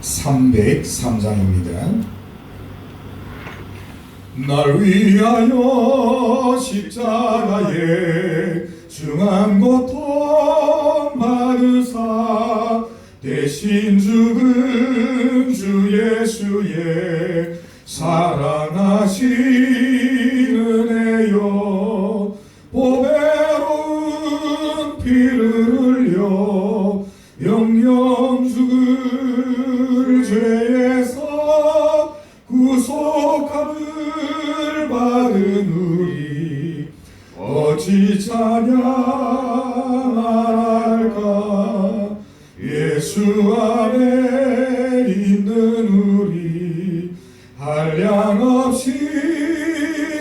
303장입니다. 날 위하여 십자가에 중한 고통 받으사 대신 죽은 주 예수의 사랑하신 은혜여, 보배로운 피를 흘려 영영 죽을 죄에서 구속함을 받은 우리 어찌 찬양할까. 예수 안에 있는 우리 한량없이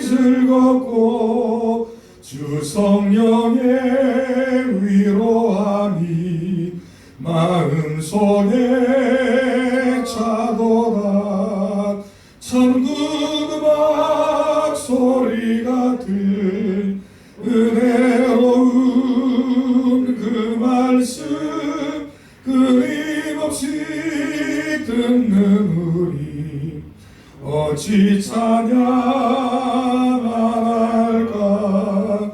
즐겁고 주 성령의 위로함이 마음속에 차도다. 천국 음악 소리 같은 은혜로운 그 말씀 끊임없이 듣는 우리 어찌 찬양할까.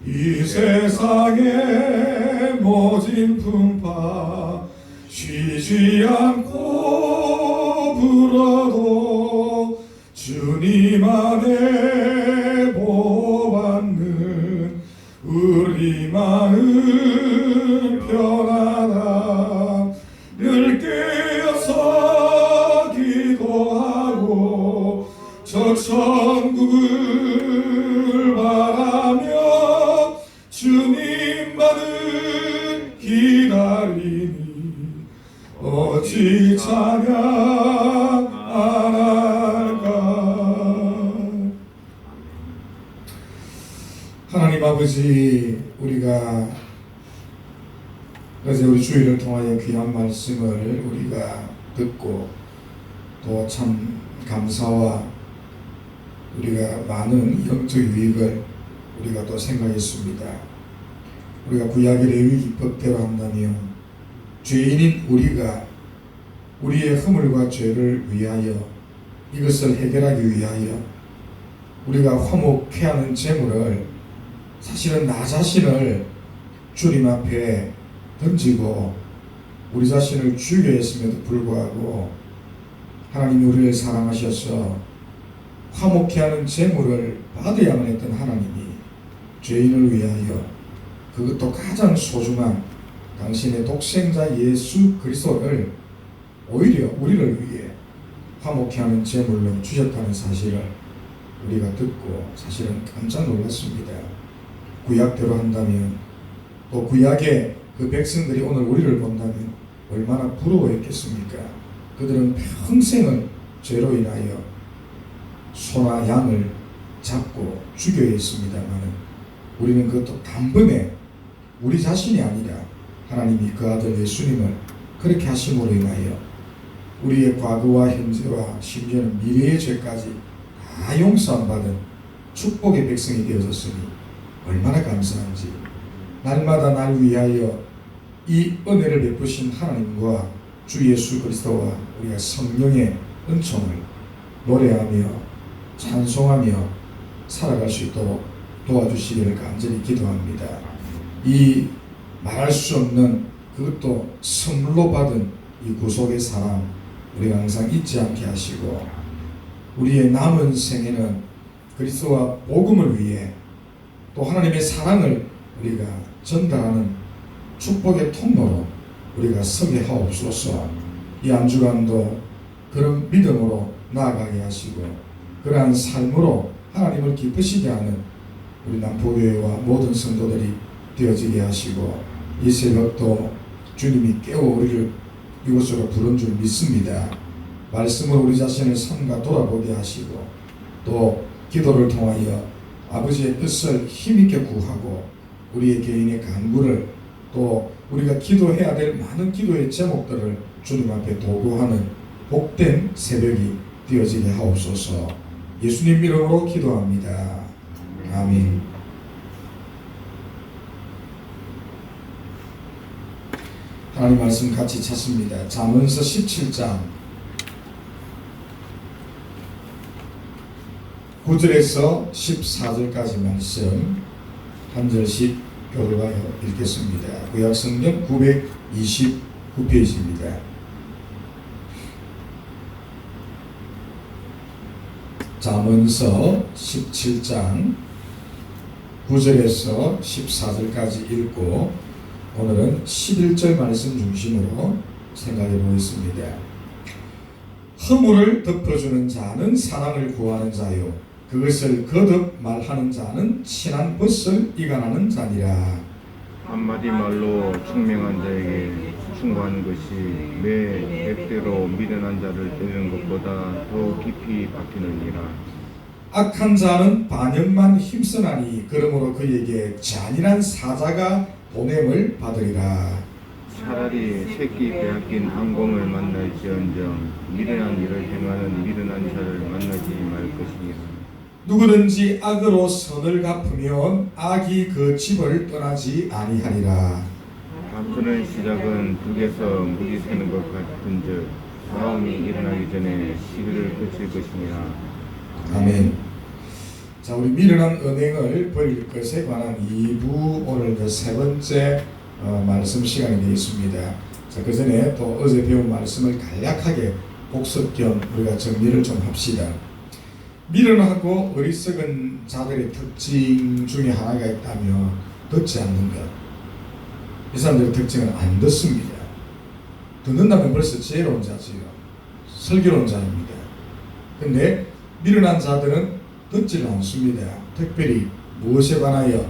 이 세상의 모진 풍파 쉬지 않고 불어도 주님 안에 보호받는 우리 마음 편하다. 늘 깨어서 기도하고 저 천국을 바라며 주님만을 기다리니 어찌 찬양 안 할까. 하나님 아버지, 우리가 어제 우리 주일을 통하여 귀한 말씀을 우리가 듣고 또 참 감사와 우리가 많은 영적 유익을 우리가 또 생각했습니다. 우리가 구약의 레위 기법대로 한다면 죄인인 우리가 우리의 허물과 죄를 위하여 이것을 해결하기 위하여 우리가 화목해하는 제물을 사실은 나 자신을 주님 앞에 던지고 우리 자신을 죽여야 했음에도 불구하고 하나님이 우리를 사랑하셔서 화목해하는 제물을 받아야만 했던 하나님이 죄인을 위하여 그것도 가장 소중한 당신의 독생자 예수 그리스도를 오히려 우리를 위해 화목해하는 제물로 주셨다는 사실을 우리가 듣고 사실은 깜짝 놀랐습니다. 구약대로 한다면 또 구약의 그 백성들이 오늘 우리를 본다면 얼마나 부러워했겠습니까? 그들은 평생을 죄로 인하여 소나 양을 잡고 죽여야 했습니다만 우리는 그것도 단번에 우리 자신이 아니라 하나님이 그 아들 예수님을 그렇게 하심으로 인하여 우리의 과거와 현재와 심지어는 미래의 죄까지 다 용서받은 축복의 백성이 되어졌으니 얼마나 감사한지. 날마다 날 위하여 이 은혜를 베푸신 하나님과 주 예수 그리스도와 우리가 성령의 은총을 노래하며 찬송하며 살아갈 수 있도록 도와주시기를 간절히 기도합니다. 이 말할 수 없는 그것도 선물로 받은 이 구속의 사랑 우리가 항상 잊지 않게 하시고 우리의 남은 생에는 그리스도와 복음을 위해 또 하나님의 사랑을 우리가 전달하는 축복의 통로로 우리가 서게 하옵소서. 이 한 주간도 그런 믿음으로 나아가게 하시고 그러한 삶으로 하나님을 기쁘시게 하는 우리 남포교회와 모든 성도들이 되어지게 하시고 이 새벽도 주님이 깨워 우리를 이곳으로 부른 줄 믿습니다. 말씀으로 우리 자신을 삼가 돌아보게 하시고 또 기도를 통하여 아버지의 뜻을 힘있게 구하고 우리의 개인의 간구를 또 우리가 기도해야 될 많은 기도의 제목들을 주님 앞에 도구하는 복된 새벽이 되어지게 하옵소서. 예수님 이름으로 기도합니다. 아멘. 하나님 말씀 같이 찾습니다. 잠언서 17장 9절에서 14절까지 말씀 한 절씩 교독하여 읽겠습니다. 구약성경 929페이지입니다. 잠언서 17장 9절에서 14절까지 읽고 오늘은 11절 말씀 중심으로 생각해 보겠습니다. 허물을 덮어주는 자는 사랑을 구하는 자요, 그것을 거듭 말하는 자는 친한 벗을 이간하는 자니라. 한마디 말로 총명한 자에게 충고하는 것이 매 백대로 미련한 자를 때리는 것보다 더 깊이 박히느니라. 악한 자는 반역만 힘쓰나니 그러므로 그에게 잔인한 사자가 보냄을 받으리라. 차라리 새끼 빼앗긴 안공을 만날지언정 미련한 일을 행하는 미련한 자를 만나지 말 것이니라. 누구든지 악으로 선을 갚으면 악이 그 집을 떠나지 아니하리라. 다투는 시작은 북에서 물이 새는 것 같은즉 싸움이 일어나기 전에 시비를 그칠 것이니라. 아멘. 자, 우리 미련한 언행을 버릴 것에 관한 2부 오늘 세 번째 말씀 시간이 되겠습니다. 자, 그 전에 또 어제 배운 말씀을 간략하게 복습 겸 우리가 정리를 좀 합시다. 미련하고 어리석은 자들의 특징 중에 하나가 있다면 듣지 않는 것. 이 사람들의 특징은 안 듣습니다. 듣는다면 벌써 지혜로운 자지요. 슬기로운 자입니다. 근데 미련한 자들은 듣지를 않습니다. 특별히 무엇에 관하여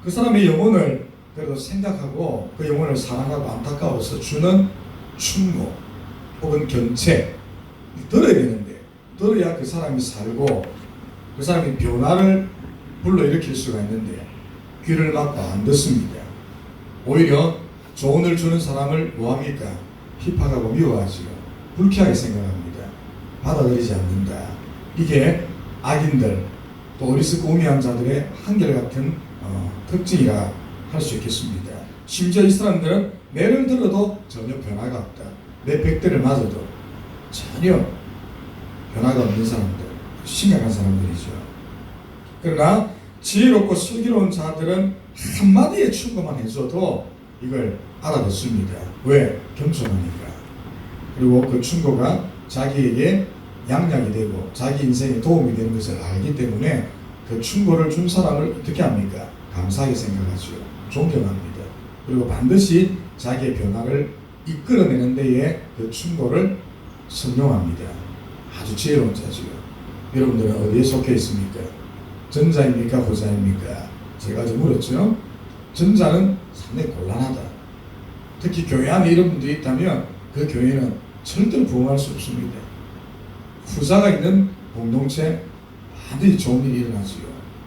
그 사람의 영혼을 그래도 생각하고 그 영혼을 사랑하고 안타까워서 주는 충고 혹은 견책 들어야 되는데, 들어야 그 사람이 살고 그 사람이 변화를 불러일으킬 수가 있는데 귀를 막고 안 듣습니다. 오히려 조언을 주는 사람을 뭐합니까? 핍박하고 미워하지요. 불쾌하게 생각합니다. 받아들이지 않는다. 이게 악인들 또 어리석고 우매한 자들의 한결같은 특징이라 할 수 있겠습니다. 심지어 이 사람들은 매를 들어도 전혀 변화가 없다. 매 백대를 맞아도 전혀 변화가 없는 사람들, 심각한 사람들이죠. 그러나 지혜롭고 슬기로운 자들은 한마디의 충고만 해줘도 이걸 알아듣습니다. 왜? 겸손하니까. 그리고 그 충고가 자기에게 양약이 되고 자기 인생에 도움이 되는 것을 알기 때문에 그 충고를 준 사람을 어떻게 합니까? 감사하게 생각하죠. 존경합니다. 그리고 반드시 자기의 변화를 이끌어내는 데에 그 충고를 선용합니다. 아주 지혜로운 자지요. 여러분들은 어디에 속해 있습니까? 전자입니까? 후자입니까? 제가 아주 물었죠. 전자는 상당히 곤란하다. 특히 교회 안에 이런 분들이 있다면 그 교회는 절대로 부흥할 수 없습니다. 후자가 있는 공동체 반드시 좋은 일이 일어나지요.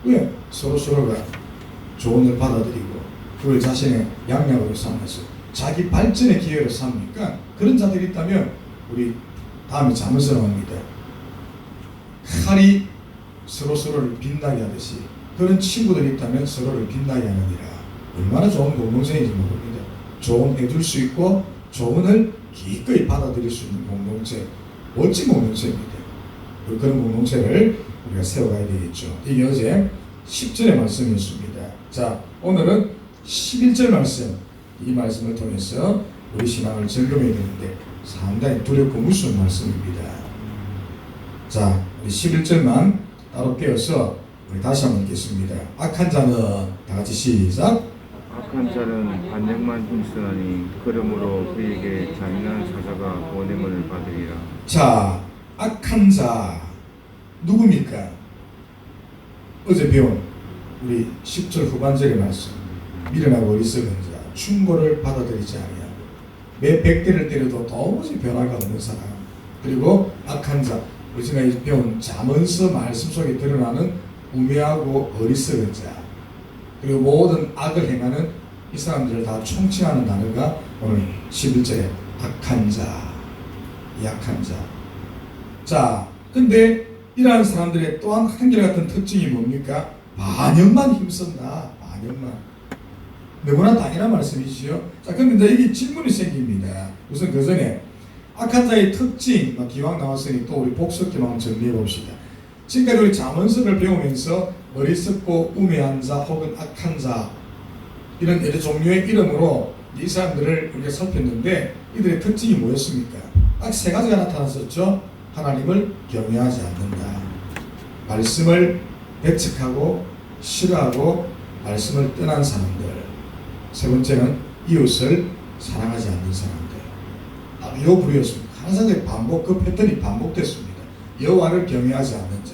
왜? 서로가 조언을 받아들이고 그걸 자신의 양약으로 삼아서 자기 발전의 기회로 삼으니까 그런 자들이 있다면 우리 다음에 잠언서 나옵니다. 칼이 서로를 빛나게 하듯이 그런 친구들이 있다면 서로를 빛나게 하느니라. 얼마나 좋은 공동체인지 모릅니다. 조언해 줄 수 있고 조언을 기꺼이 받아들일 수 있는 공동체, 멋진 공동체입니다. 그런 공동체를 우리가 세워가야 되겠죠. 이게 어제 10절의 말씀이었습니다. 자, 오늘은 11절 말씀, 이 말씀을 통해서 우리 신앙을 점검해야 되는데 상당히 두렵고 무서운 말씀입니다. 자, 우리 11절만 따로 빼어서 우리 다시 한번 읽겠습니다. 악한 자는 다 같이 시작. 악한 자는 반역만 힘쓰나니 그러므로 그에게 잔인한 사자가 보냄을 받으리라. 자, 악한 자 누굽니까? 어제 배운 우리 10절 후반절의 말씀. 미련하고 어리석은 자, 충고를 받아들이지 아니하고 매 백대를 때려도 도무지 변화가 없는 사람. 그리고 악한 자, 우리 지난주에 배운 잠언서 말씀 속에 드러나는 우매하고 어리석은 자, 그리고 모든 악을 행하는 이 사람들을 다 총칭하는 단어가 오늘 11절에 악한 자, 약한 자. 자, 근데 이러한 사람들의 또한 한결같은 특징이 뭡니까? 반역만 힘쓴다. 반역만. 너무나 당연한 말씀이지요. 자, 그런데 이제 여기 질문이 생깁니다. 우선 그 전에 악한 자의 특징, 기왕 나왔으니 또 우리 복습기만 한번 정리해 봅시다. 지금까지 우리 잠언서를 배우면서 어리석고 우매한 자 혹은 악한 자 이런 여러 종류의 이름으로 이 사람들을 우리가 살폈는데 이들의 특징이 뭐였습니까? 딱 세 가지가 나타났었죠. 하나님을 경외하지 않는다. 말씀을 배척하고 싫어하고 말씀을 떠난 사람들. 세 번째는 이웃을 사랑하지 않는 사람들. 이 부류였습니다. 항상 그 패턴이 반복됐습니다. 여호와를 경외하지 않는 자.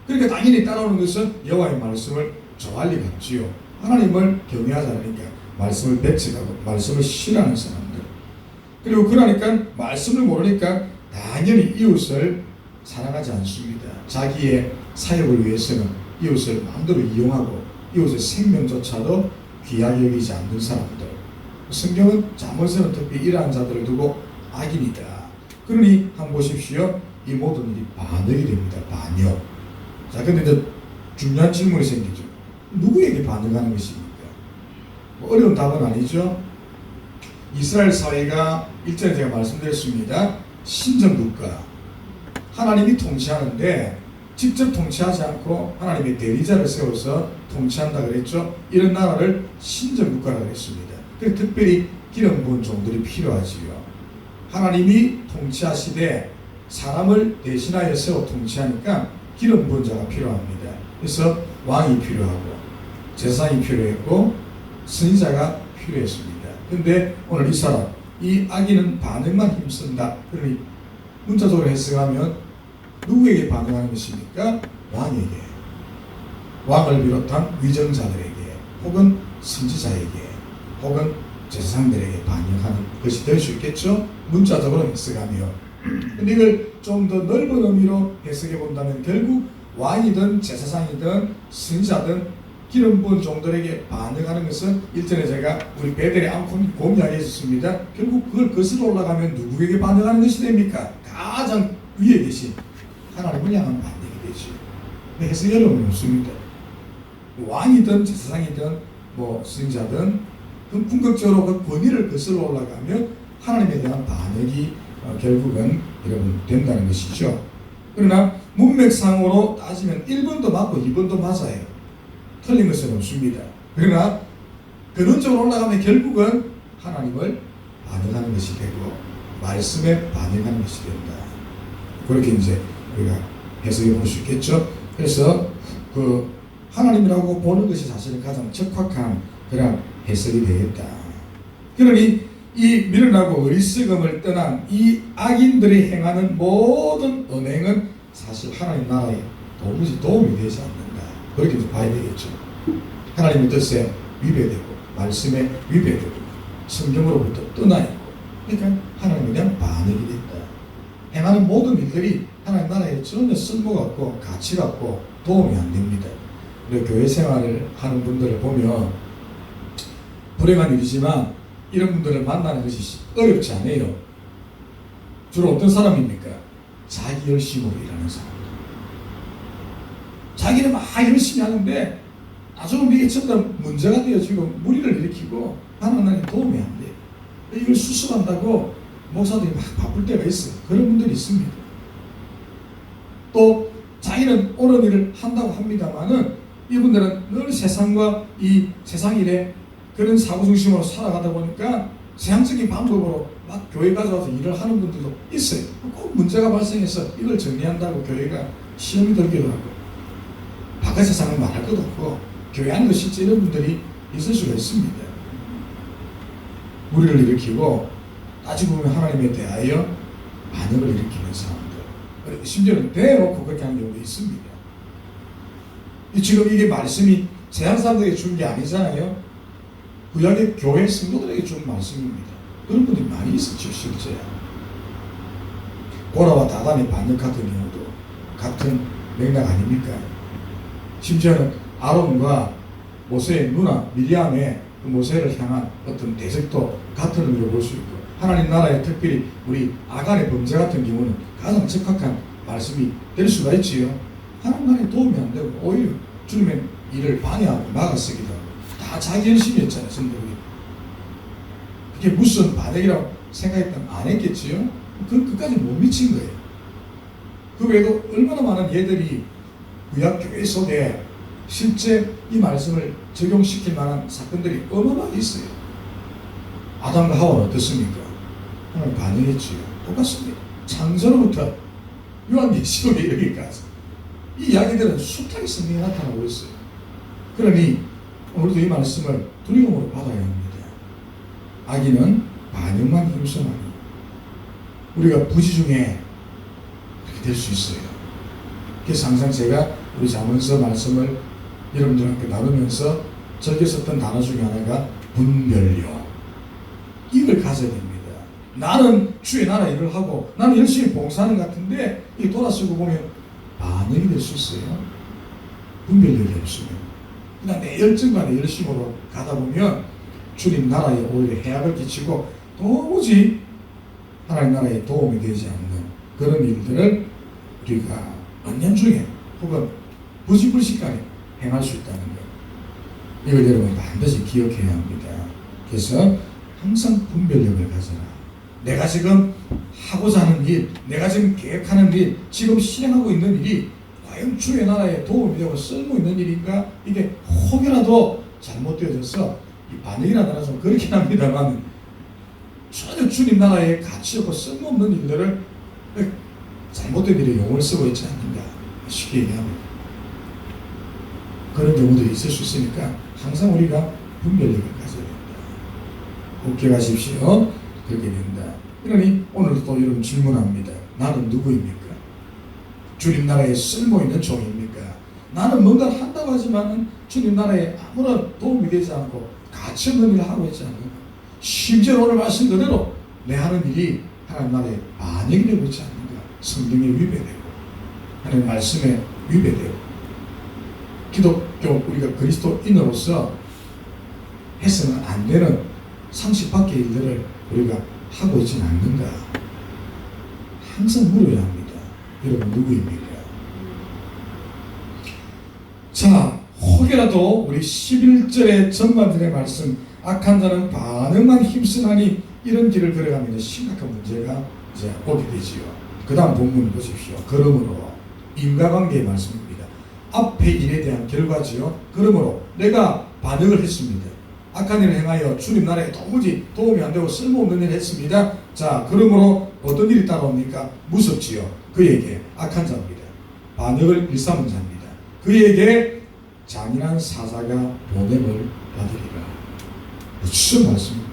그러니까 당연히 따라오는 것은 여호와의 말씀을 좋아할 리가 없지요. 하나님을 경외하지 않으니까 말씀을 배척하고 말씀을 싫어하는 사람들. 그리고 그러니까 말씀을 모르니까 당연히 이웃을 사랑하지 않습니다. 자기의 사역을 위해서는 이웃을 마음대로 이용하고 이웃의 생명조차도 귀하게 여기지 않는 사람들. 성경은 잠언서는 특히 이러한 자들을 두고 악인이다. 그러니 한번 보십시오. 이 모든 일이 반역이 됩니다. 반역. 자, 근데 이제 중요한 질문이 생기죠. 누구에게 반역하는 것입니까? 어려운 답은 아니죠. 이스라엘 사회가 일전에 제가 말씀드렸습니다. 신정국가. 하나님이 통치하는데 직접 통치하지 않고 하나님의 대리자를 세워서 통치한다 그랬죠. 이런 나라를 신정국가라고 했습니다. 그래서 특별히 기름 부은 종들이 필요하지요. 하나님이 통치하시되 사람을 대신하여 세워 통치하니까 기름 부은 자가 필요합니다. 그래서 왕이 필요하고 제사장이 필요했고 선지자가 필요했습니다. 그런데 오늘 이 사람, 이 악인은 반응만 힘쓴다. 그러니 문자적으로 해석하면 누구에게 반응하는 것입니까? 왕에게, 왕을 비롯한 위정자들에게, 혹은 선지자에게, 혹은 제사장들에게 반응하는 것이 될 수 있겠죠? 문자적으로 해석하며. 근데 이걸 좀 더 넓은 의미로 해석해 본다면 결국 왕이든 제사장이든 선지자든 기름 부은 종들에게 반응하는 것은 일전에 제가 우리 베델의 앙콘 공유하게 했습니다. 결국 그걸 거슬러 올라가면 누구에게 반응하는 것이 됩니까? 가장 위에 계신 하나님을 향한 반응이 되죠. 해석이 어려움이 없습니다. 왕이든 제사장이든 선지자든 그 궁극적으로 그 권위를 거슬러 올라가면 하나님에 대한 반응이 결국은 여러분 된다는 것이죠. 그러나 문맥상으로 따지면 1번도 맞고 2번도 맞아요. 틀린 것은 없습니다. 그러나 근원적으로 올라가면 결국은 하나님을 반응하는 것이 되고 말씀에 반응하는 것이 된다. 그렇게 이제 우리가 해석해 볼 수 있겠죠. 그래서 그 하나님이라고 보는 것이 사실은 가장 적확한 그런 해석이 되겠다. 그러니 이 미련하고 어리석음을 떠난 이 악인들이 행하는 모든 언행은 사실 하나님 나라에 도무지 도움이 되지 않는다. 그렇게 봐야 되겠죠. 하나님의 뜻에 위배되고 말씀에 위배되고 성경으로부터 떠나 있고 그러니까 하나님에 대한 반응이 된다. 행하는 모든 일들이 하나님 나라에 전혀 쓸모가 없고 가치가 없고 도움이 안 됩니다. 우리 교회 생활을 하는 분들을 보면 불행한 일이지만 이런 분들을 만나는 것이 어렵지 않아요. 주로 어떤 사람입니까? 자기 열심으로 일하는 사람. 자기는 막 열심히 하는데 나중에 이게 전부 다 문제가 되어지고 무리를 일으키고 하나님 도움이 안 돼. 이걸 수습한다고 목사들이 막 바쁠 때가 있어요. 그런 분들이 있습니다. 또 자기는 옳은 일을 한다고 합니다만은 이분들은 늘 세상과 이 세상 일에 그런 사고 중심으로 살아가다 보니까 세상적인 방법으로 막 교회 가져와서 일을 하는 분들도 있어요. 꼭 문제가 발생해서 이걸 정리한다고 교회가 시험이 들기도 하고 바깥 세상을 말할 것도 없고 교회 안에도 실제 이런 분들이 있을 수가 있습니다. 무리를 일으키고 따지고 보면 하나님에 대하여 반역을 일으키는 사람들, 심지어는 대놓고 그렇게 하는 경우도 있습니다. 지금 이게 말씀이 세상 사람들에게 준 게 아니잖아요. 구약의 교회 성도들에게 준 말씀입니다. 그런 분들이 많이 있었죠. 실제 고라와 다단의 반역 같은 경우도 같은 맥락 아닙니까? 심지어는 아론과 모세의 누나 미리암의 그 모세를 향한 어떤 대적도 같은 의미로 볼 수 있고 하나님 나라에 특별히 우리 아간의 범죄 같은 경우는 가장 적확한 말씀이 될 수가 있지요. 하나님 나라에 도움이 안 되고 오히려 주님의 일을 방해하고 막아서기도 하고 다 자기 열심이었잖아요. 성도들이 이게 무슨 반역이라고 생각했다면 안 했겠지요? 그까지 못 미친 거예요. 그 외에도 얼마나 많은 예들이 구약교회 속에 실제 이 말씀을 적용시킬 만한 사건들이 어마어마하게 있어요. 아담과 하와는 어떻습니까? 하나님 반역했지요. 똑같습니다. 창세로부터 요한계시록에 이르기까지 이 이야기들은 숱하게 성경에 나타나고 있어요. 그러니 오늘도 이 말씀을 두려움으로 받아야 합니다. 악인은 반역만 힘쓰나니 우리가 부지 중에 그렇게 될 수 있어요. 그래서 항상 제가 우리 잠언서 말씀을 여러분들한테 나누면서 적에 썼던 단어 중에 하나가 분별력, 이걸 가져야 됩니다. 나는 주의 나라 일을 하고 나는 열심히 봉사하는 것 같은데 이 돌아서고 보면 반역이 될 수 있어요. 분별력이 없으면 그냥 내 열정과 내 열심으로 가다 보면 주님 나라에 오히려 해악을 끼치고 도무지 하나님 나라에 도움이 되지 않는 그런 일들을 우리가 은연중에 혹은 부지불식간에 행할 수 있다는 것, 이걸 여러분 반드시 기억해야 합니다. 그래서 항상 분별력을 가져라. 내가 지금 하고자 하는 일, 내가 지금 계획하는 일, 지금 실행하고 있는 일이 과연 주의 나라에 도움이 되고 쓸모 있는 일인가? 이게 혹여라도 잘못되어져서 이 반역이라는 단어 좀 그렇긴 합니다만 전혀 주님 나라에 가치 없고 쓸모없는 일들을 잘못된 일에 용을 쓰고 있지 않는가 쉽게 얘기합니다. 그런 경우들이 있을 수 있으니까 항상 우리가 분별력을 가져야 됩니다. 꼭 기억하십시오. 그렇게 된다. 그러니 오늘도 또 여러분 질문합니다. 나는 누구입니까? 주님 나라에 쓸모있는 종입니까? 나는 뭔가를 한다고 하지만 주님 나라에 아무런 도움이 되지 않고 가치 없는 일을 하고 있지 않는가? 심지어 오늘 말씀 그대로 내 하는 일이 하나님 나라에 반역이 되고 있지 않는가? 성경에 위배되고 하나님 말씀에 위배되고 기독교 우리가 그리스도인으로서 해서는 안 되는 상식 밖의 일들을 우리가 하고 있지는 않는가? 항상 물어야 합니다. 여러분 누구입니까? 자, 혹여라도 우리 11절의 전반전의 말씀 악한 자는 반응만 힘쓰나니 이런 길을 걸어가면 심각한 문제가 이제 오게 되지요. 그 다음 본문을 보십시오. 그러므로 인과관계의 말씀입니다. 앞에 일에 대한 결과지요. 그러므로 내가 반응을 했습니다. 악한 일을 행하여 주님 나라에 도무지 도움이 안 되고 쓸모없는 일을 했습니다. 자, 그러므로 어떤 일이 따라옵니까? 무섭지요. 그에게 악한 자입니다. 반역을 일삼은 자입니다. 그에게 잔인한 사자가 보냄을 받으리라. 무슨 말씀입니다.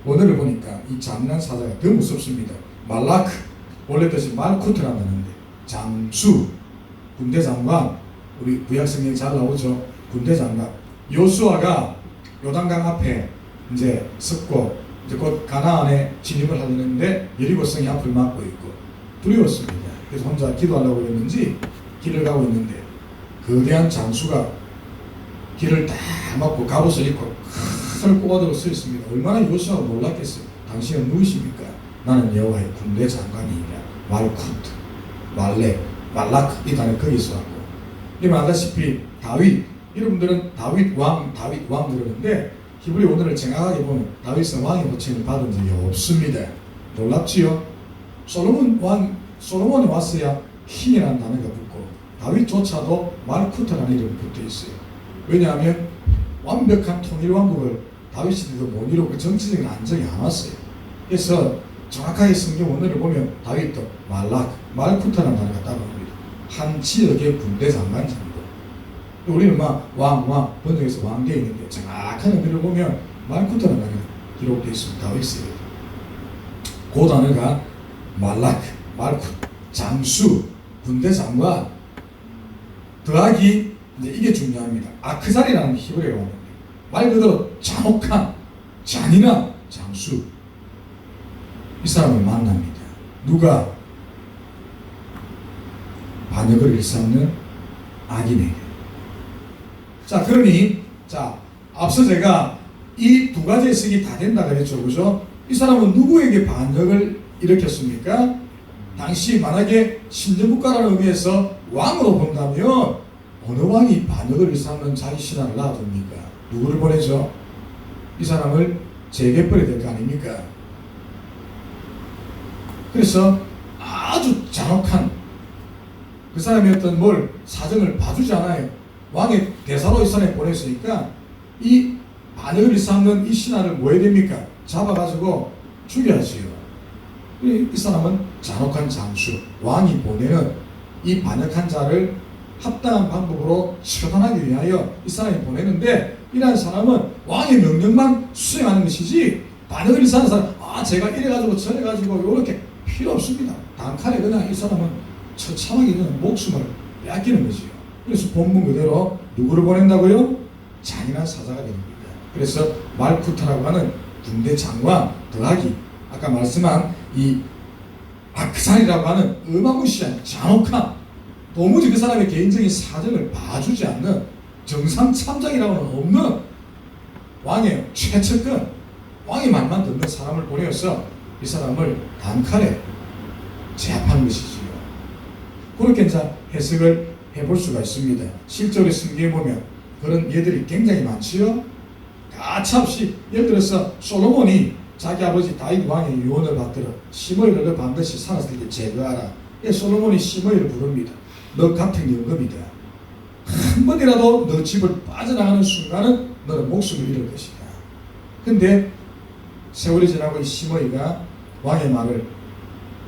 오늘을 보니까 이 잔인한 사자가 더 무섭습니다. 말라크, 원래 뜻이 말쿠트라는 말인데 장수, 군대 장관, 우리 구약성경에 잘 나오죠. 군대 장관 요수아가 요단강 앞에 이제 섰고 이제 곧 가나안에 진입을 하려는데 여리고성이 앞을 막고 있고 두려웠습니다. 그래서 혼자 기도하려고 했는지 길을 가고 있는데 거대한 장수가 길을 다 막고 갑옷을 입고 칼을 꼽아들고 서 있습니다. 얼마나 요수아가 놀랐겠어요. 당신은 누구십니까? 나는 여호와의 군대 장관이니라. 말쿠트, 말렉, 말라크 이 단어 거기서 왔고, 여러분 알다시피 다윗, 여러분들은 다윗 왕 그러는데 히브리 원어를 정확하게 보면 다윗은 왕의 호칭을 받은 적이 없습니다. 놀랍지요? 솔로몬이 왔어야 킹이라는 단어가 붙고 다윗조차도 말쿠트라는 이름이 붙어 있어요. 왜냐하면 완벽한 통일 왕국을 다윗 시대도 못 이루고 정치적인 안정이 안 왔어요. 그래서 정확하게 성경 원어를 보면 다윗도 말쿠트라는 단어가 따라옵니다. 한 지역의 군대 장관입니다. 우리는 왕 번역에서 왕되어 있는데 정확한 의미를 보면 말쿠트라는 단어가 기록되어 있습니다. 다윗에 그 단어가 말쿠트, 장수, 군대 장관 더하기 이제 이게 중요합니다. 아크살이라는 히브리어 원어입니다. 말 그대로 잔혹한, 잔인한 장수. 이 사람을 만납니다. 누가? 반역을 일삼는 악인에게. 자, 그러니 앞서 제가 이 두 가지 해석이 다 된다 그랬죠, 그죠? 이 사람은 누구에게 반역을 일으켰습니까? 당시 만약에 신정국가라는 의미에서 왕으로 본다면 어느 왕이 반역을 일삼는 자기 신하를 놔둡니까? 누구를 보내죠? 이 사람을 재개벌이 될 거 아닙니까? 그래서 아주 잔혹한 그 사람이 어떤 뭘 사정을 봐주지 않아요. 왕의 대사로 이 사람이 보냈으니까 이 반역을 일삼는 이 신하를 뭐 해야 됩니까? 잡아가지고 죽여야지요. 이 사람은 잔혹한 장수, 왕이 보내는 이 반역한 자를 합당한 방법으로 처단하기 위하여 이 사람이 보내는데, 이러한 사람은 왕의 명령만 수행하는 것이지 반역을 일삼는 사람, 제가 이래가지고 저래가지고 이렇게 필요 없습니다. 단칼에 그냥 이 사람은 처참하게 그냥 목숨을 빼앗기는 거지요. 그래서 본문 그대로 누구를 보낸다고요? 잔인한 사자가 됩니다. 그래서 말쿠타라고 하는 군대 장관 더하기 아까 말씀한 이 아크산이라고 하는 어마무시한 잔혹한, 도무지 그 사람의 개인적인 사정을 봐주지 않는 정상 참작이라고는 없는 왕의 최측근, 왕의 말만 듣는 사람을 보내어서 이 사람을 단칼에 제압하는 것이지요. 그렇게 이제 해석을 해볼 수가 있습니다. 실제로 성경에 보면 그런 예들이 굉장히 많지요. 가차없이, 예를 들어서 솔로몬이 자기 아버지 다윗 왕의 유언을 받들어 시므이를 너 반드시 살았을 때 제거하라. 솔로몬이 시므이를 부릅니다. 너 같은 임금이다. 한 번이라도 너 집을 빠져나가는 순간은 너는 목숨을 잃을 것이다. 근데 세월이 지나고 이 시므이가 왕의 말을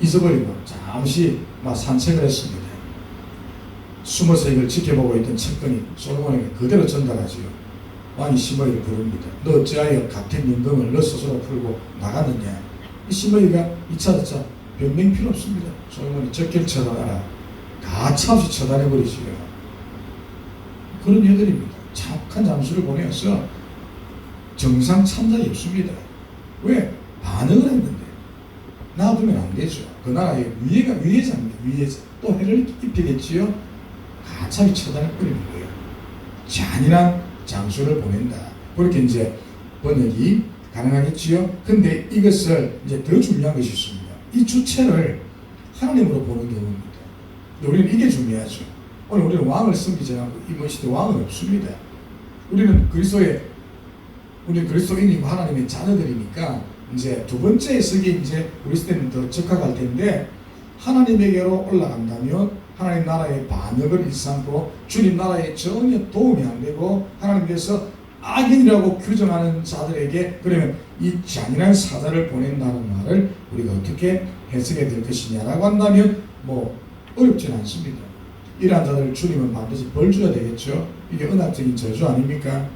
잊어버리고 잠시 산책을 했습니다. 숨어서 이걸 지켜보고 있던 측근이 솔로몬에게 그대로 전달하지요. 왕이 시므이를 부릅니다. 너 어찌하여 같은 임금을 너 스스로 풀고 나갔느냐. 이 시므이가 2차 변명 필요 없습니다. 솔로몬이 적결 처단하라. 가차없이 처단해버리지요. 그런 예들입니다. 착한 장수를 보내어서 정상 참작이 없습니다. 왜? 반응을 했는데 놔두면 안 되죠. 그 나라의 위해자입니다. 위해자. 또 해를 입히겠지요. 가차없이 처단해버리는 거예요. 잔인한 장수를 보낸다. 그렇게 이제 번역이 가능하겠지요. 근데 이것을 이제 더 중요한 것이 있습니다. 이 주체를 하나님으로 보는 경우입니다. 우리는 이게 중요하죠. 오늘 우리는 왕을 섬기지 않고 이번 시대 왕은 없습니다. 우리는 그리스도인이고 하나님의 자녀들이니까 이제 두 번째 해석이 이제 우리 시대는 더 적합할 텐데, 하나님에게로 올라간다면 하나님 나라의 반역을 일삼고 주님 나라에 전혀 도움이 안 되고 하나님께서 악인이라고 규정하는 자들에게 그러면 이 잔인한 사자를 보낸다는 말을 우리가 어떻게 해석해야 될 것이냐라고 한다면 어렵지는 않습니다. 이러한 자들을 주님은 반드시 벌 줘야 되겠죠. 이게 언약적인 저주 아닙니까?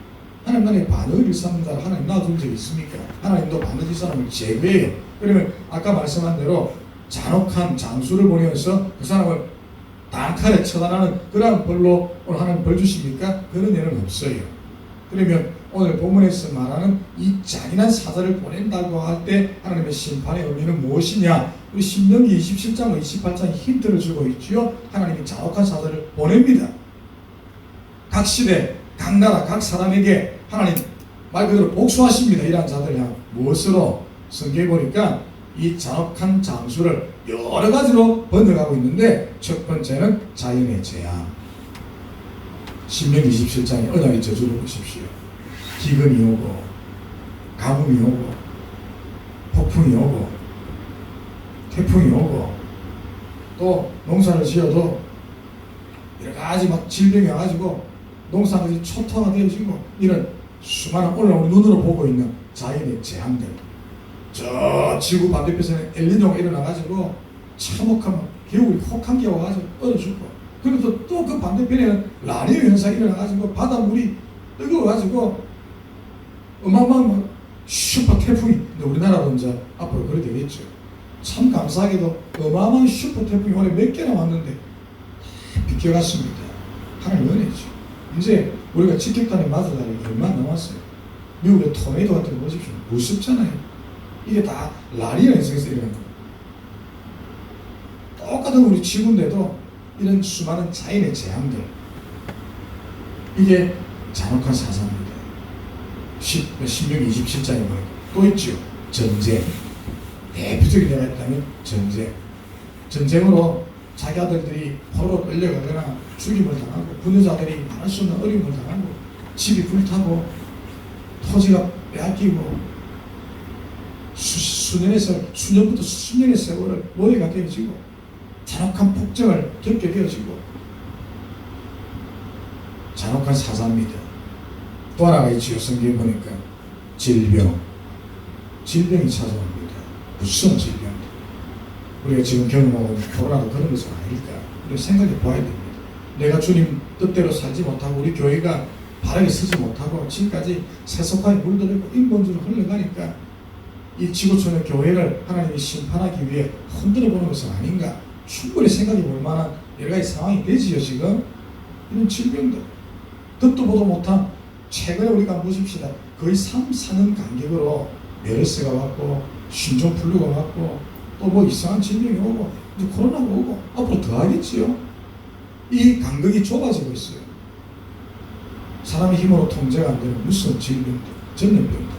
하나님 나라의 반역을 일삼는 자를 하나님 놔둔 적이 있습니까? 하나님도 반드시 이 사람을 제거해요. 그러면 아까 말씀한 대로 잔혹한 장수를 보내어서 그 사람을 단칼에 처단하는 그러한 벌로 오늘 하나님 벌 주십니까? 그런 예는 없어요. 그러면 오늘 본문에서 말하는 이 잔인한 사자를 보낸다고 할 때 하나님의 심판의 의미는 무엇이냐? 우리 신명기 27장, 28장 힌트를 주고 있지요. 하나님이 잔혹한 사자를 보냅니다. 각 시대, 각 나라, 각 사람에게 하나님 말 그대로 복수하십니다. 이러한 자들 향 무엇으로? 성경에 보니까 이 잔혹한 장수를 여러 가지로 번역하고 있는데, 첫 번째는 자연의 재앙. 신명기 27장에 언약의 저주를 보십시오. 기근이 오고 가뭄이 오고 폭풍이 오고 태풍이 오고, 또 농사를 지어도 여러 가지 질병이 와가지고 농사가 초토화가 되어지고, 이런 수많은 오늘 우리 눈으로 보고 있는 자연의 재앙들, 저 지구 반대편에서는 엘니뇨가 일어나가지고 참혹한 겨울이 혹한기가 와가지고 얼어 죽고, 그리고 또 그 반대편에는 라니뇨 현상이 일어나가지고 바닷물이 뜨거워가지고 어마어마한 슈퍼 태풍이, 우리나라도 이제 앞으로 그래 되겠죠. 참 감사하게도 어마어마한 슈퍼 태풍이 올해 몇 개나 왔는데 비껴갔습니다. 하나님 은혜죠. 이제 우리가 직격탄에 맞을 날이 얼마 남았어요. 미국의 토네이도 같은 거 보십시오. 무섭잖아요. 이게 다 라니뇨 현상에서 일어난 거예요. 똑같은 우리 지구인데도 이런 수많은 자연의 재앙들, 이게 잔혹한 사상입니다. 신명기 27장에 보니까 또 있죠. 전쟁. 대표적인 예가 있다면 전쟁. 전쟁으로 자기 아들들이 포로 끌려가거나 죽임을 당하고, 부녀자들이 말할 수 없는 어려움을 당하고, 집이 불타고 토지가 빼앗기고 수년부터 수십 년의 세월을 노예가 되어지고 잔혹한 폭정을 겪게 되어지고 잔혹한 사자입니다. 또 하나가 있지요. 성경에 보니까 질병이 찾아옵니다. 무서운 질병. 우리가 지금 경험하고 있는 코로나도 그런 것은 아닐까. 우리가 생각해 봐야 됩니다. 내가 주님 뜻대로 살지 못하고 우리 교회가 바르게 서지 못하고 지금까지 세속화에 물들고 인본주의로 흘러가니까 이 지구촌의 교회를 하나님이 심판하기 위해 흔들어 보는 것은 아닌가. 충분히 생각해 볼 만한 여러 가지 상황이 되지요. 지금 이런 질병들 듣도 보도 못한 최근에 우리가 보십시다. 거의 3, 4년 간격으로 메르스가 왔고 신종플루가 왔고 또 뭐 이상한 질병이 오고 이제 코로나가 오고 앞으로 더 하겠지요. 이 간격이 좁아지고 있어요. 사람의 힘으로 통제가 안 되는 무서운 질병들, 전염병들.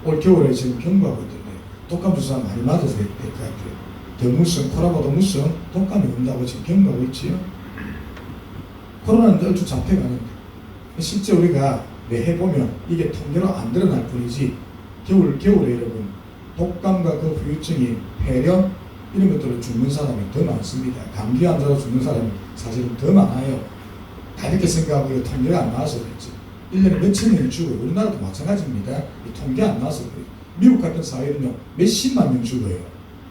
올 겨울에 지금 경고하고 있던데 독감 주사 많이 맞아서 될 것 같아요. 더 무서운 코로나보다 무서운 독감이 온다고 지금 경고하고 있지요. 코로나는 늘 쭉 잡혀가는데 실제 우리가 매해 보면 이게 통계로 안 드러날 뿐이지 겨울에 여러분 독감과 그 후유증이 폐렴 이런 것들로 죽는 사람이 더 많습니다. 감기 환자로 죽는 사람이 사실은 더 많아요. 다 이렇게 생각하고 통계가 안 나와서 그렇지. 1년에 몇천 명이 죽어요. 우리나라도 마찬가지입니다. 이 통계 안 나와서 그래요. 미국 같은 사회는요 몇십만 명 죽어요.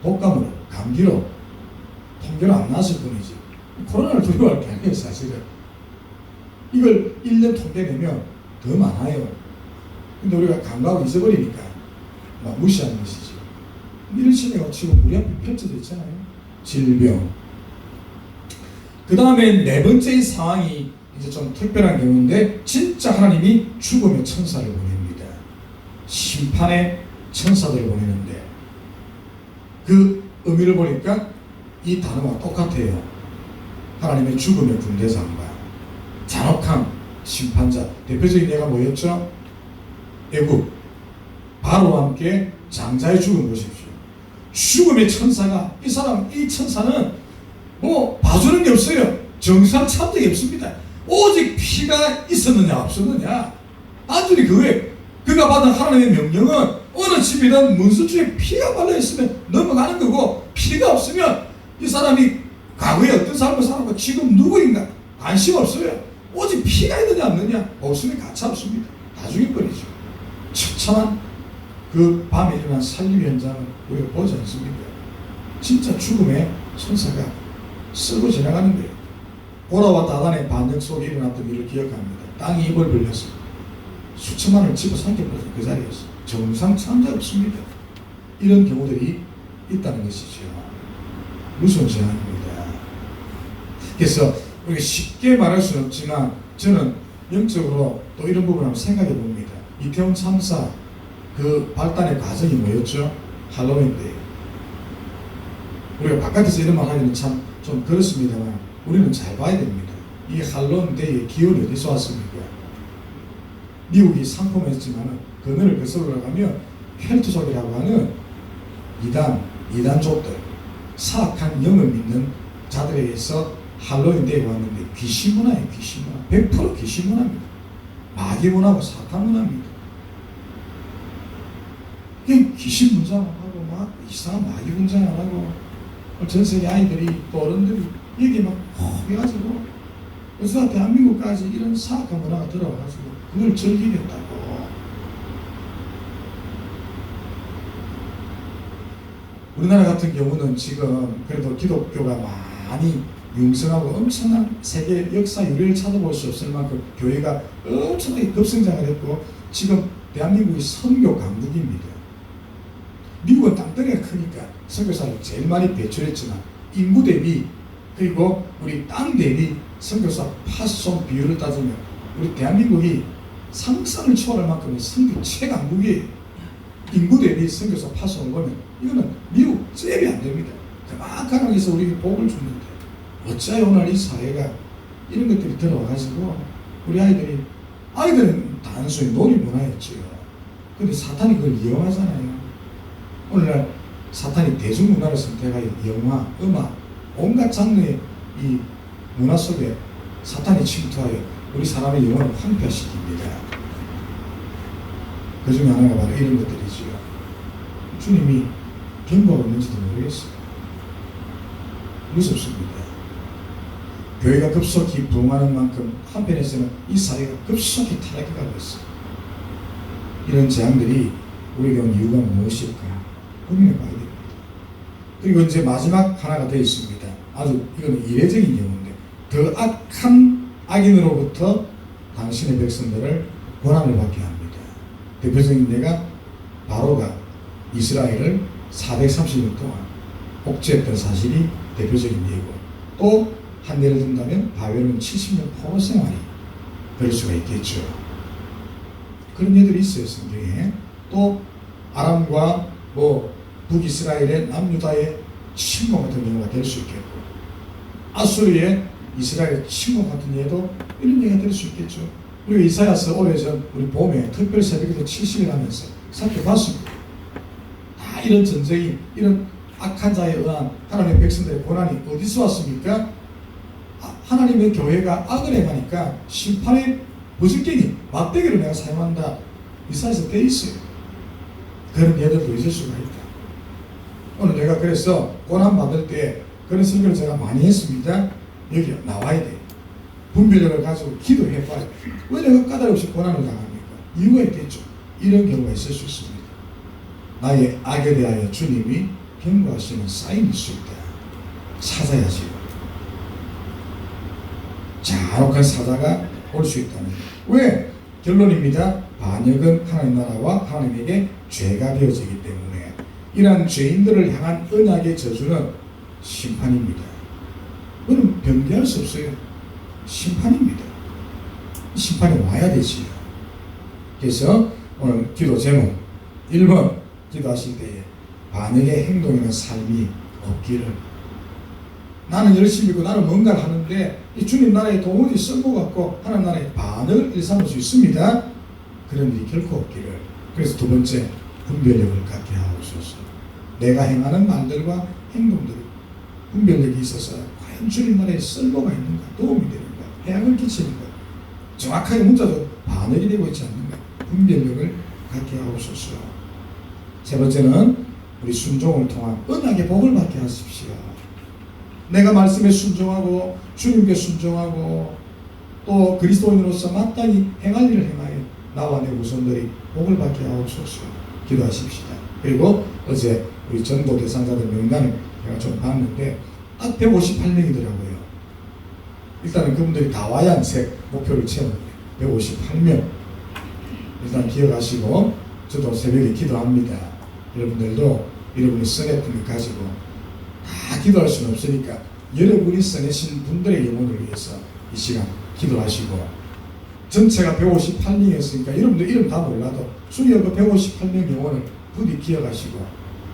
독감으로, 감기로. 통계로 안 나왔을 뿐이지. 코로나를 두려워할 게 아니에요 사실은. 이걸 1년 통계 내면 더 많아요. 근데 우리가 간과하고 잊어버리니까 막 무시하는 것이죠. 이런 시대가 지금 우리 앞에 펼쳐져 있잖아요. 질병. 그 다음에 네 번째 상황이 이제 좀 특별한 경우인데 진짜 하나님이 죽음의 천사를 보냅니다. 심판의 천사들을 보내는데 그 의미를 보니까 이 단어가 똑같아요. 하나님의 죽음의 군대장과 잔혹한 심판자. 대표적인 예가 뭐였죠? 애국. 바로와 함께 장자의 죽음 보십시오. 죽음의 천사가 이 천사는 뭐 봐주는 게 없어요. 정상 참적이 없습니다. 오직 피가 있었느냐 없었느냐. 단순히 그거에 그가 받은 하나님의 명령은 어느 집이든 문서주에 피가 발려있으면 넘어가는 거고 피가 없으면 이 사람이 과거에 어떤 삶을 살았고 지금 누구인가 관심 없어요. 오직 피가 있느냐 없느냐 없으면 가차 없습니다. 다 죽여버리죠. 처참한 그 밤에 일어난 살림 현장을 우리가 보지 않습니까? 진짜 죽음의 천사가 쓰고 지나가는 거예요. 보라와 다단의 반역 속에 일어났던 일을 기억합니다. 땅이 입을 벌렸어. 수천만을 집어삼켜버려서 그 자리에서 정상 참자 없습니다. 이런 경우들이 있다는 것이죠. 무서운 재앙입니다. 그래서 우리가 쉽게 말할 수는 없지만 저는 영적으로 또 이런 부분을 한번 생각해 봅니다. 이태원 참사 그 발단의 과정이 뭐였죠? 할로윈데이. 우리가 바깥에서 이런 말 하기는 참 좀 그렇습니다만 우리는 잘 봐야 됩니다. 이 할로윈데이의 기원이 어디서 왔습니까? 미국이 상품했지만 그늘을 거슬러 올라가면 헬투족이라고 하는 이단족들, 사악한 영을 믿는 자들에게서 할로윈데이가 왔는데 귀신문화예요. 귀신문화. 100% 귀신문화입니다. 마귀문화고 사탄문화입니다. 귀신 분장하고 막 이상한 마귀 분장을 하고 전 세계 아이들이 또 어른들이 여기 막 해가지고 그래서 대한민국까지 이런 사악한 문화가 들어와가지고 그걸 즐기겠다고. 우리나라 같은 경우는 지금 그래도 기독교가 많이 융성하고 엄청난 세계 역사 유래를 찾아볼 수 없을 만큼 교회가 엄청나게 급성장을 했고 지금 대한민국이 선교 강국입니다. 미국은 땅덩이가 크니까 선교사를 제일 많이 배출했지만 인구 대비 그리고 우리 땅 대비 선교사 파송 비율을 따지면 우리 대한민국이 상상을 초월할 만큼의 선교 최강국이에요. 인구 대비 선교사 파송을 보면 이거는 미국 잽이 안 됩니다. 그만큼 하나님께서 우리에게 복을 줍니다. 어찌하여 오늘 이 사회가 이런 것들이 들어와가지고 우리 아이들은 단순히 놀이 문화였죠. 근데 사탄이 그걸 이용하잖아요. 오늘날 사탄이 대중문화를 선택하여 영화, 음악, 온갖 장르의 이 문화 속에 사탄이 침투하여 우리 사람의 영혼을 황폐화시킵니다. 그 중에 하나가 바로 이런 것들이지요. 주님이 경고하고 있는지도 모르겠어요. 무섭습니다. 교회가 급속히 부흥하는 만큼 한편에서는 이 사회가 급속히 타락해 가고 있어요. 이런 재앙들이 우리에게 온 이유가 무엇일까 고민해 봐야 됩니다. 그리고 이제 마지막 하나가 되어 있습니다. 아주 이건 이례적인 경우인데, 더 악한 악인으로부터 당신의 백성들을 고난을 받게 합니다. 대표적인 예가 바로가 이스라엘을 430년 동안 억제했던 사실이 대표적인 예고, 또 한 예를 든다면 바벨론 70년 포로 생활이 그럴 수가 있겠죠. 그런 예들이 있어요, 성경에. 또 아람과 북이스라엘의 남유다의 침공 같은 경우가 될 수 있겠고, 아수르의 이스라엘 침공 같은 예도 이런 예가 될 수 있겠죠. 우리가 이사야서 오래전 우리 봄에 특별 새벽에도 70일 하면서 살펴봤습니다. 다 이런 전쟁이, 이런 악한 자에 의한 하나님의 백성들의 고난이 어디서 왔습니까? 하나님의 교회가 악을 행하니까 심판의 무질갱이, 막대기를 내가 사용한다. 이사야서 돼 있어요. 그런 예들도 있을 수가 있다. 오늘 내가 그래서 고난 받을 때 그런 설교를 제가 많이 했습니다. 여기 나와야 돼. 분별력을 가지고 기도해봐야 돼. 왜 내가 까닭 없이 고난을 당합니까? 이유가 있겠죠. 이런 경우가 있을 수 있습니다. 나의 악에 대하여 주님이 경고하시는 사인일 수 있다. 찾아야지요. 잔혹한 사자가 올 수 있다는. 왜? 결론입니다. 반역은 하나님 나라와 하나님에게 죄가 되어지기 때문에 이러한 죄인들을 향한 언약의 저주는 심판입니다. 그럼 변개할 수 없어요. 심판입니다. 심판이 와야 되지요. 그래서 오늘 기도 제목 1번 기도하실 때에 반역의 행동이나 삶이 없기를. 나는 열심히 있고 나는 뭔가를 하는데 이 주님 나라에 도무지 쓸모 같고 하나님 나라에 반역을 일삼을 수 있습니다. 그런 일이 결코 없기를. 그래서 두 번째, 분별력을 갖게 하옵소서. 내가 행하는 말들과 행동들이 분별력이 있어서 과연 주님 나라에 쓸모가 있는가, 도움이 되는가, 해악을 끼치는가, 정확하게 문자도 반역이 되고 있지 않는가, 분별력을 갖게 하옵소서. 세 번째는 우리 순종을 통한 언약의 복을 받게 하십시오. 내가 말씀에 순종하고 주님께 순종하고 또 그리스도인으로서 마땅히 행할 일을 행하여 나와 내 후손들이 복을 받게 하옵소서. 기도하십시다. 그리고 어제 우리 전도 대상자들 명단을 제가 좀 봤는데 158명이더라고요. 일단은 그분들이 다 와야 새 목표를 채우는데 158명. 일단 기억하시고 저도 새벽에 기도합니다. 여러분들도 여러분이 써냈던 것 가지고 다 기도할 수는 없으니까 여러분이 써내신 분들의 영혼을 위해서 이 시간 기도하시고, 전체가 158명이었으니까 여러분들 이름 다 몰라도 주여 그 158명 영혼을 부디 기억하시고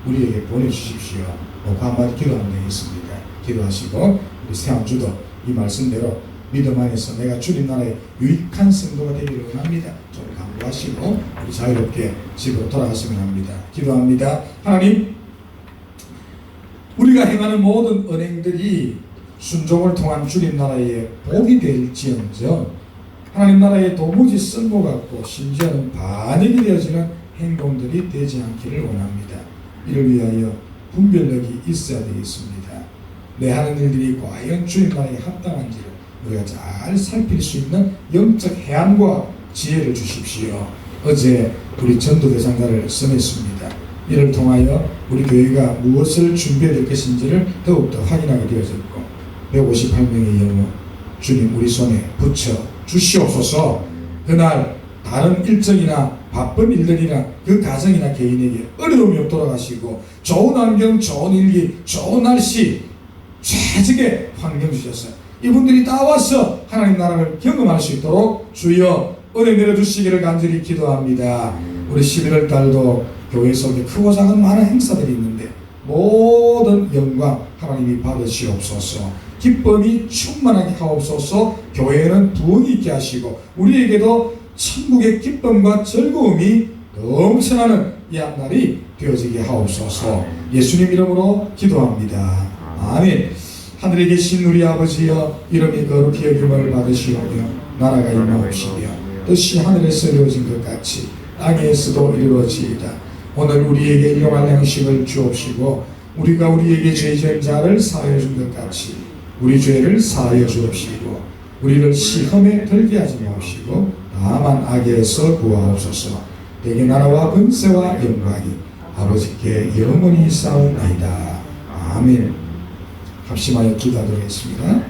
우리에게 보내주십시오. 그 한마디 기도하면 되겠습니다. 기도하시고 우리 새 한 주도 이 말씀대로 믿음 안에서 내가 주님 나라의 유익한 성도가 되기를 원합니다. 좀 강구하시고 우리 자유롭게 집으로 돌아가시면 합니다. 기도합니다. 하나님, 우리가 행하는 모든 언행들이 순종을 통한 주님 나라의 복이 될지언정 하나님 나라에 도무지 쓸모 같고 심지어는 반역이 되어지는 행동들이 되지 않기를 원합니다. 이를 위하여 분별력이 있어야 되겠습니다. 내 하는 일들이 과연 주님 나라에 합당한지를 우리가 잘 살필 수 있는 영적 해안과 지혜를 주십시오. 어제 우리 전도 대상자를 써냈습니다. 이를 통하여 우리 교회가 무엇을 준비해야 될 것인지를 더욱더 확인하게 되어졌고 158명의 영혼 주님 우리 손에 붙여 주시옵소서. 그날 다른 일정이나 바쁜 일들이나 그 가정이나 개인에게 어려움이 없도록 하시고 좋은 환경, 좋은 일기, 좋은 날씨, 최적의 환경 주셔서 이분들이 다 와서 하나님 나라를 경험할 수 있도록 주여 은혜 내려주시기를 간절히 기도합니다. 우리 11월 달도 교회 속에 크고 작은 많은 행사들이 있는데 모든 영광 하나님이 받으시옵소서. 기쁨이 충만하게 하옵소서. 교회는 부흥이 있게 하시고 우리에게도 천국의 기쁨과 즐거움이 넘쳐나는 이 한날이 되어지게 하옵소서. 예수님 이름으로 기도합니다. 아멘. 하늘에 계신 우리 아버지여, 이름이 거룩히 여김을 받으시오며 나라가 임하옵시며 뜻이 하늘에서 이루어진 것 같이 땅에서도 이루어지이다. 오늘 우리에게 일용할 양식을 주옵시고 우리가 우리에게 죄 지은 자를 사하여 준 것 같이 우리 죄를 사하여 주옵시고 우리를 시험에 들게 하지 마옵시고 다만 악에서 구하옵소서. 내게 나라와 권세와 영광이 아버지께 영원히 싸우나이다. 아멘. 합심하여 기도하도록 하겠습니다.